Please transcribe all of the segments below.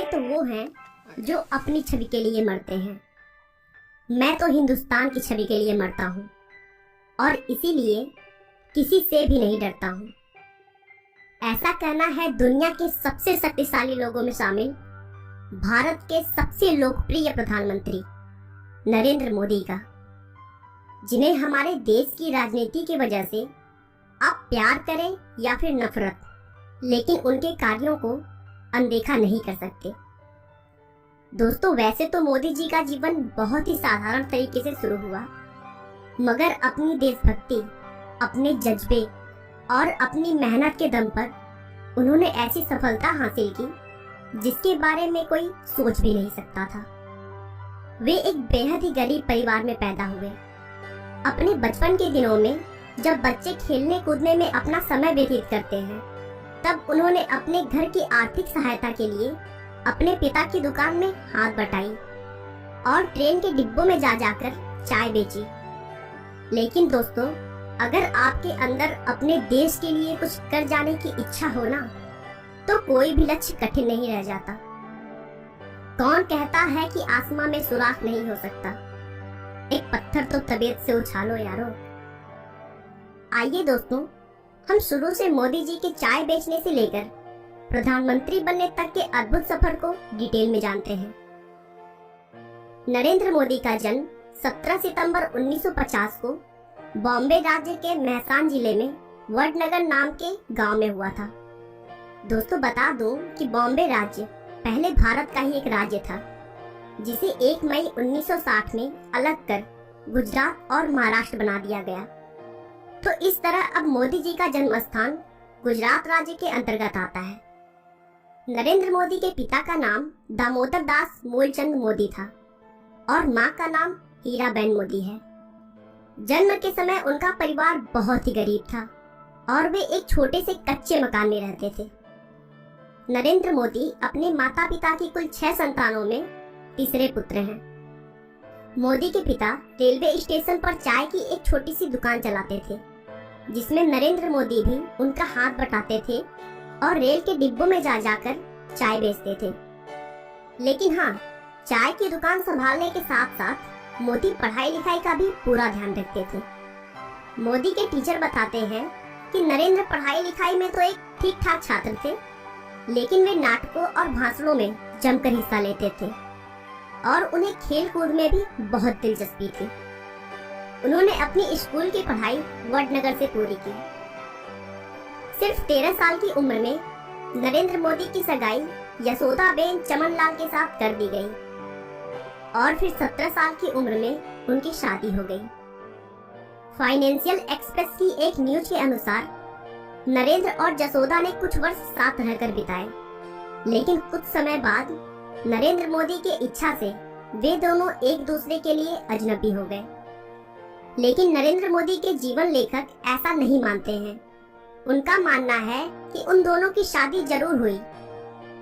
तो वो हैं जो अपनी छवि के लिए मरते हैं। मैं तो हिंदुस्तान की छवि के लिए मरता हूँ और इसीलिए किसी से भी नहीं डरता हूँ। ऐसा कहना है दुनिया के सबसे शक्तिशाली लोगों में शामिल भारत के सबसे लोकप्रिय प्रधानमंत्री नरेंद्र मोदी का, जिन्हें हमारे देश की राजनीति की वजह से आप प्यार करें या फिर नफरत, लेकिन उनके कार्यों को अनदेखा नहीं कर सकते। दोस्तों, वैसे तो मोदी जी का जीवन बहुत ही साधारण तरीके से शुरू हुआ, मगर अपनी देशभक्ति, अपने जज्बे और अपनी मेहनत के दम पर उन्होंने ऐसी सफलता हासिल की जिसके बारे में कोई सोच भी नहीं सकता था। वे एक बेहद ही गरीब परिवार में पैदा हुए। अपने बचपन के दिनों में जब बच्चे खेलने कूदने में अपना समय व्यतीत करते हैं, तब उन्होंने अपने घर की आर्थिक सहायता के लिए अपने पिता की दुकान में हाथ बटाई और ट्रेन के डिब्बों में जा जाकर चाय बेची। लेकिन दोस्तों, अगर आपके अंदर अपने देश के लिए कुछ कर जाने की इच्छा हो ना, तो कोई भी लक्ष्य कठिन नहीं रह जाता। कौन कहता है कि आसमां में सुराख नहीं हो सकता? एक पत्थर तो तबीयत से उछालो यारो। आइए दोस्तों, हम शुरू से मोदी जी के चाय बेचने से लेकर प्रधानमंत्री बनने तक के अद्भुत सफर को डिटेल में जानते हैं। नरेंद्र मोदी का जन्म 17 सितंबर 1950 को बॉम्बे राज्य के मेहसान जिले में वडनगर नाम के गांव में हुआ था। दोस्तों, बता दूं कि बॉम्बे राज्य पहले भारत का ही एक राज्य था, जिसे 1 मई 1960 में अलग कर गुजरात और महाराष्ट्र बना दिया गया। तो इस तरह अब मोदी जी का जन्म स्थान गुजरात राज्य के अंतर्गत आता है। नरेंद्र मोदी के पिता का नाम दामोदर दास मूलचंद मोदी था और मां का नाम हीराबेन मोदी है। जन्म के समय उनका परिवार बहुत ही गरीब था और वे एक छोटे से कच्चे मकान में रहते थे। नरेंद्र मोदी अपने माता पिता की कुल 6 संतानों में तीसरे पुत्र हैं। मोदी के पिता रेलवे स्टेशन पर चाय की एक छोटी सी दुकान चलाते थे, जिसमें नरेंद्र मोदी भी उनका हाथ बटाते थे और रेल के डिब्बों में जा जाकर चाय बेचते थे। लेकिन हाँ, चाय की दुकान संभालने के साथ साथ मोदी पढ़ाई लिखाई का भी पूरा ध्यान रखते थे। मोदी के टीचर बताते हैं कि नरेंद्र पढ़ाई लिखाई में तो एक ठीक ठाक छात्र थे, लेकिन वे नाटकों और भाषणों में जमकर हिस्सा लेते थे और उन्हें खेल कूद में भी बहुत दिलचस्पी थी। उन्होंने अपनी स्कूल की पढ़ाई वडनगर से पूरी की। सिर्फ 13 साल की उम्र में नरेंद्र मोदी की सगाई यशोदाबेन चमनलाल के साथ कर दी गई और फिर 17 साल की उम्र में उनकी शादी हो गई। फाइनेंशियल एक्सप्रेस की एक न्यूज के अनुसार नरेंद्र और जसोदा ने कुछ वर्ष साथ रहकर बिताए, लेकिन कुछ समय बाद नरेंद्र मोदी की इच्छा से वे दोनों एक दूसरे के लिए अजनबी हो गए। लेकिन नरेंद्र मोदी के जीवन लेखक ऐसा नहीं मानते हैं। उनका मानना है कि उन दोनों की शादी जरूर हुई,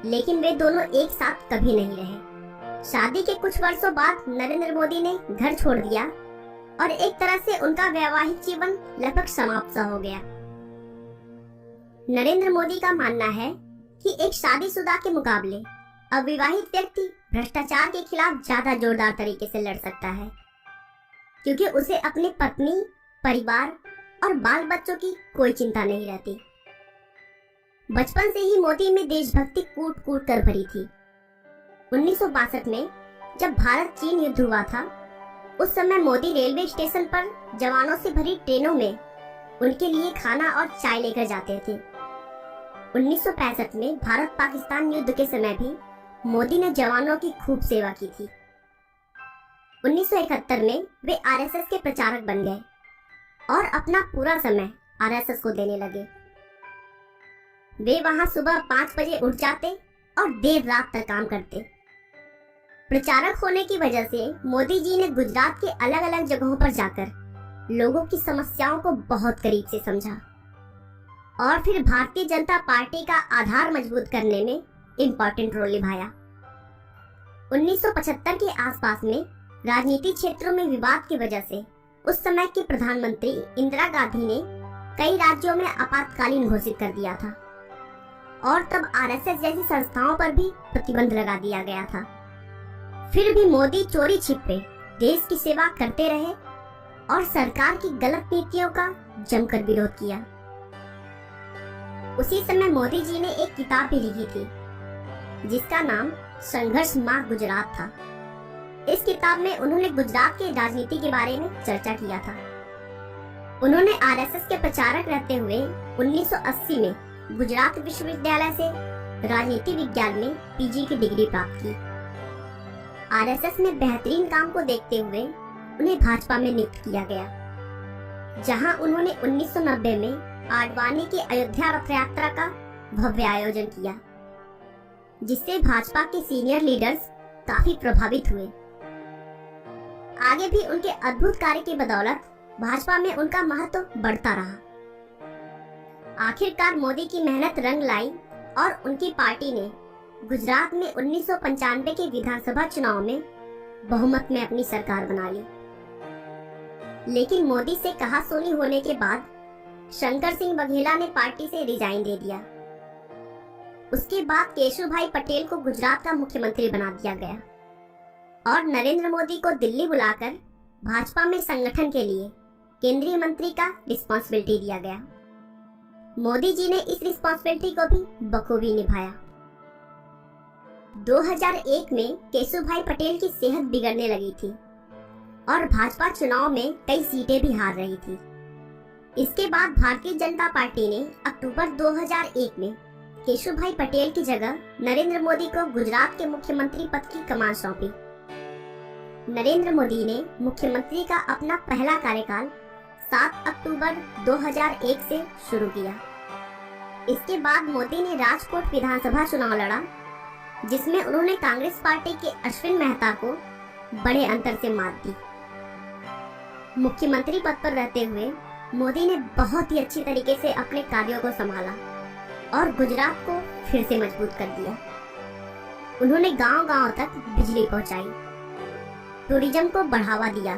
लेकिन वे दोनों एक साथ कभी नहीं रहे। शादी के कुछ वर्षों बाद नरेंद्र मोदी ने घर छोड़ दिया और एक तरह से उनका वैवाहिक जीवन लगभग समाप्त सा हो गया। नरेंद्र मोदी का मानना है कि एक शादीशुदा के मुकाबले अविवाहित व्यक्ति भ्रष्टाचार के खिलाफ ज्यादा जोरदार तरीके से लड़ सकता है, क्योंकि उसे अपनी पत्नी, परिवार और बाल बच्चों की कोई चिंता नहीं रहती। बचपन से ही मोदी में देशभक्ति कूट कूट कर भरी थी। 1962 में जब भारत चीन युद्ध हुआ था, उस समय मोदी रेलवे स्टेशन पर जवानों से भरी ट्रेनों में उनके लिए खाना और चाय लेकर जाते थे। 1965 में भारत पाकिस्तान युद्ध के समय भी मोदी ने जवानों की खूब सेवा की थी। 1971 में वे आरएसएस के प्रचारक बन गए और अपना पूरा समय आरएसएस को देने लगे। वे वहां सुबह 5 बजे उठ जाते और देर रात तक काम करते। प्रचारक होने की वजह से मोदी जी ने गुजरात के अलग अलग जगहों पर जाकर लोगों की समस्याओं को बहुत करीब से समझा और फिर भारतीय जनता पार्टी का आधार मजबूत करने में इम्पोर्टेंट रोल निभाया। 1975 के आसपास में राजनीतिक क्षेत्रों में विवाद की वजह से उस समय की प्रधानमंत्री इंदिरा गांधी ने कई राज्यों में आपातकालीन घोषित कर दिया था और तब आरएसएस जैसी संस्थाओं पर भी प्रतिबंध लगा दिया गया था। फिर भी मोदी चोरी छिपे देश की सेवा करते रहे और सरकार की गलत नीतियों का जमकर विरोध किया। उसी समय मोदी जी ने एक किताब भी लिखी थी जिसका नाम संघर्ष मार्ग गुजरात था। इस किताब में उन्होंने गुजरात की राजनीति के बारे में चर्चा किया था। उन्होंने आरएसएस के प्रचारक रहते हुए 1980 में गुजरात विश्वविद्यालय से राजनीति विज्ञान में पीजी की डिग्री प्राप्त की। आरएसएस में बेहतरीन काम को देखते हुए उन्हें भाजपा में नियुक्त किया गया, जहां उन्होंने 1990 में आडवाणी की अयोध्या रथ यात्रा का भव्य आयोजन किया, जिससे भाजपा के सीनियर लीडर्स काफी प्रभावित हुए। आगे भी उनके अद्भुत कार्य की बदौलत भाजपा में उनका महत्व बढ़ता रहा। आखिरकार मोदी की मेहनत रंग लाई और उनकी पार्टी ने गुजरात में 1995 के विधानसभा चुनाव में बहुमत में अपनी सरकार बना ली। लेकिन मोदी से कहासुनी होने के बाद शंकर सिंह बघेला ने पार्टी से रिजाइन दे दिया। उसके बाद केशुभाई पटेल को गुजरात का मुख्यमंत्री बना दिया गया और नरेंद्र मोदी को दिल्ली बुलाकर भाजपा में संगठन के लिए केंद्रीय मंत्री का रिस्पॉन्सिबिलिटी दिया गया। मोदी जी ने इस रिस्पॉन्सिबिलिटी को भी बखूबी निभाया। 2001 में केशुभाई पटेल की सेहत बिगड़ने लगी थी और भाजपा चुनाव में कई सीटें भी हार रही थी। इसके बाद भारतीय जनता पार्टी ने अक्टूबर 2001 में केशुभाई पटेल की जगह नरेंद्र मोदी को गुजरात के मुख्यमंत्री पद की कमान सौंपी। नरेंद्र मोदी ने मुख्यमंत्री का अपना पहला कार्यकाल 7 अक्टूबर 2001 से शुरू किया। इसके बाद मोदी ने राजकोट विधानसभा चुनाव लड़ा, जिसमें उन्होंने कांग्रेस पार्टी के अश्विन मेहता को बड़े अंतर से मात दी। मुख्यमंत्री पद पर रहते हुए मोदी ने बहुत ही अच्छी तरीके से अपने कार्यों को संभाला और गुजरात को फिर से मजबूत कर दिया। उन्होंने गांव-गांव तक बिजली पहुंचाई, टूरिज्म को बढ़ावा दिया।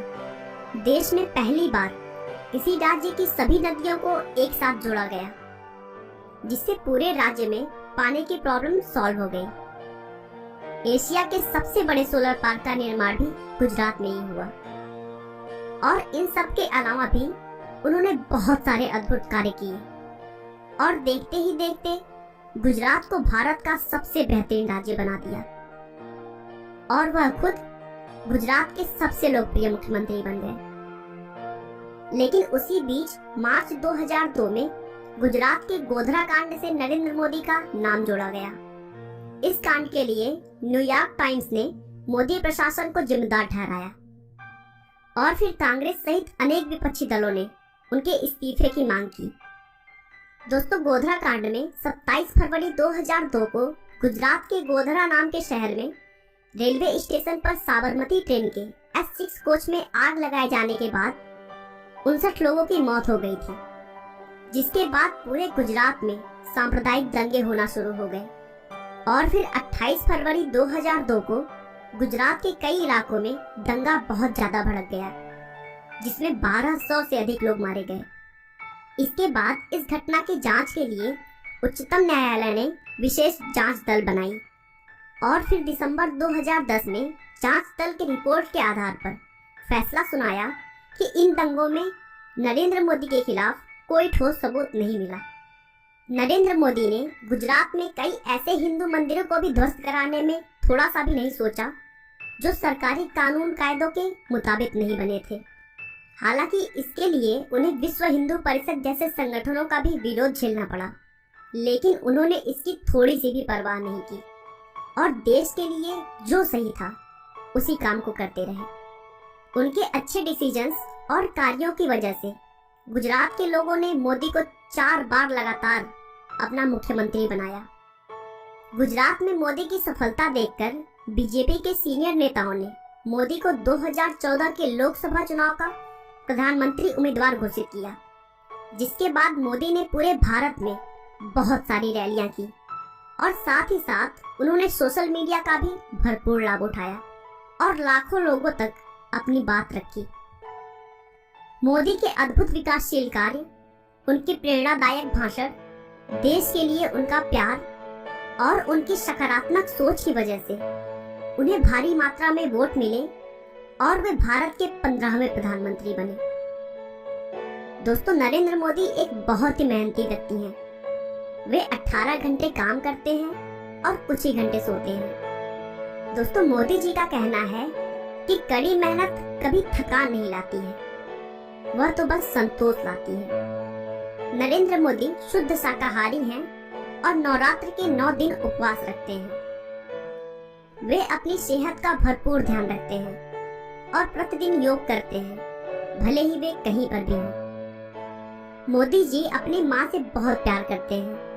देश में पहली बार किसी राज्य की सभी नदियों को एक साथ जोड़ा गया, जिससे पूरे राज्य में पानी की प्रॉब्लम सॉल्व हो गई। एशिया के सबसे बड़े सोलर पार्क का निर्माण भी गुजरात में ही हुआ। और इन सब के अलावा भी उन्होंने बहुत सारे अद्भुत कार्य किए और देखते ही देखते गुजरात को भारत का सबसे बेहतरीन राज्य बना दिया और वह खुद गुजरात के सबसे लोकप्रिय मुख्यमंत्री बन गए। लेकिन उसी बीच मार्च 2002 में गुजरात के गोधरा कांड से नरेंद्र मोदी का नाम जोड़ा गया। इस कांड के लिए न्यूयॉर्क टाइम्स ने मोदी प्रशासन को जिम्मेदार ठहराया और फिर कांग्रेस सहित अनेक विपक्षी दलों ने उनके इस्तीफे की मांग की। दोस्तों, गोधरा कांड में 27 फरवरी 2002 को गुजरात के गोधरा नाम के शहर में रेलवे स्टेशन पर साबरमती ट्रेन के S6 कोच में आग लगाए जाने के बाद 59 लोगों की मौत हो गई थी, जिसके बाद पूरे गुजरात में सांप्रदायिक दंगे होना शुरू हो गए। और फिर 28 फरवरी 2002 को गुजरात के कई इलाकों में दंगा बहुत ज्यादा भड़क गया, जिसमें 1200 से अधिक लोग मारे गए। इसके बाद इस घटना की जांच के लिए उच्चतम न्यायालय ने विशेष जांच दल बनाई और फिर दिसंबर 2010 में जांच दल की रिपोर्ट के आधार पर फैसला सुनाया कि इन दंगों में नरेंद्र मोदी के खिलाफ कोई ठोस सबूत नहीं मिला। नरेंद्र मोदी ने गुजरात में कई ऐसे हिंदू मंदिरों को भी ध्वस्त कराने में थोड़ा सा भी नहीं सोचा जो सरकारी कानून कायदों के मुताबिक नहीं बने थे। हालांकि इसके लिए उन्हें विश्व हिंदू परिषद जैसे संगठनों का भी विरोध झेलना पड़ा, लेकिन उन्होंने इसकी थोड़ी सी भी परवाह नहीं की और देश के लिए जो सही था उसी काम को करते रहे। उनके अच्छे डिसीजंस और कार्यों की वजह से गुजरात के लोगों ने मोदी को 4 बार लगातार अपना मुख्यमंत्री बनाया। गुजरात में मोदी की सफलता देखकर बीजेपी के सीनियर नेताओं ने मोदी को 2014 के लोकसभा चुनाव का प्रधानमंत्री उम्मीदवार घोषित किया, जिसके बाद मोदी ने पूरे भारत में बहुत सारी रैलियां की और साथ ही साथ उन्होंने सोशल मीडिया का भी भरपूर लाभ उठाया और लाखों लोगों तक अपनी बात रखी। मोदी के अद्भुत विकासशील कार्य, उनके प्रेरणादायक भाषण, देश के लिए उनका प्यार और उनकी सकारात्मक सोच की वजह से उन्हें भारी मात्रा में वोट मिले और वे भारत के 15वें प्रधानमंत्री बने। दोस्तों, नरेंद्र मोदी एक बहुत ही मेहनती व्यक्ति हैं। वे 18 घंटे काम करते हैं और कुछ ही घंटे सोते हैं। दोस्तों, मोदी जी का कहना है कि कड़ी मेहनत कभी थकान नहीं लाती है, वह तो बस संतोष लाती है। नरेंद्र मोदी शुद्ध शाकाहारी हैं और नवरात्र के 9 दिन उपवास रखते हैं। वे अपनी सेहत का भरपूर ध्यान रखते हैं और प्रतिदिन योग करते हैं, भले ही वे कहीं पर भी हों। मोदी जी अपनी माँ से बहुत प्यार करते हैं